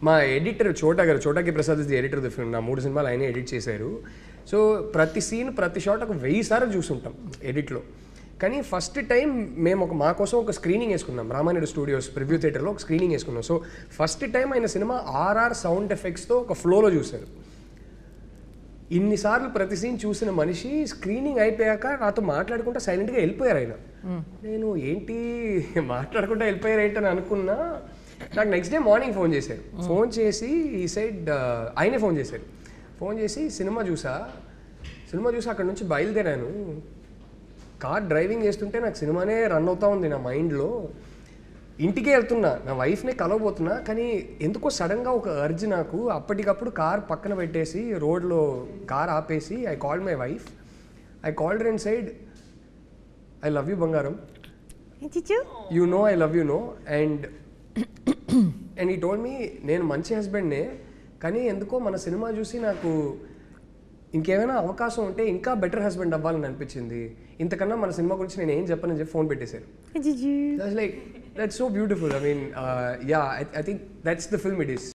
మా editor Chota K Prasad is the editor of the film. నా 3 సినిమాలు ఆయనే ఎడిట్ చేశారు. సో ప్రతి సీన్ ప్రతి షాట్ ఒక 1000 సార్లు చూసుంటాం ఎడిట్లో. కానీ ఫస్ట్ టైం మేము మా కోసం ఒక స్క్రీనింగ్ వేసుకున్నాం రామానాయుడు స్టూడియోస్ ప్రివ్యూ థియేటర్లో ఒక స్క్రీనింగ్ వేసుకున్నాం. సో ఫస్ట్ టైం ఆయన సినిమా ఆర్ఆర్ సౌండ్ ఎఫెక్ట్స్తో ఒక ఫ్లోలో చూశారు. ఇన్నిసార్లు ప్రతి సీన్ చూసిన మనిషి స్క్రీనింగ్ అయిపోయాక నాతో మాట్లాడుకుంటా సైలెంట్గా వెళ్ళిపోయారు ఆయన. నేను ఏంటి మాట్లాడుకుంటా వెళ్ళిపోయారు ఏంటని అనుకున్నా. నాకు నెక్స్ట్ డే మార్నింగ్ ఫోన్ చేశారు. ఫోన్ చేసి ఈ సైడ్ ఆయనే ఫోన్ చేశారు. ఫోన్ చేసి సినిమా చూసి అక్కడ నుంచి బయలుదేరాను. కార్ డ్రైవింగ్ చేస్తుంటే నాకు సినిమానే రన్ అవుతా ఉంది నా మైండ్లో. ఇంటికే వెళ్తున్నా, నా వైఫ్నే కలవబోతున్నా, కానీ ఎందుకో సడన్గా ఒక అర్జ్ నాకు. అప్పటికప్పుడు కార్ పక్కన పెట్టేసి రోడ్లో కార్ ఆపేసి I called my wife. I called and side, I love you బంగారం, you know I love you no. And he told me నేను మంచి హస్బెండ్నే, కానీ ఎందుకో మన సినిమా చూసి నాకు ఇంకేమైనా అవకాశం ఉంటే ఇంకా బెటర్ హస్బెండ్ అవ్వాలని అనిపించింది. ఇంతకన్నా మన సినిమా గురించి నేను ఏం చెప్పనని చెప్పి ఫోన్ పెట్టేశారు. Like that's so beautiful. I mean, I think that's the film it is.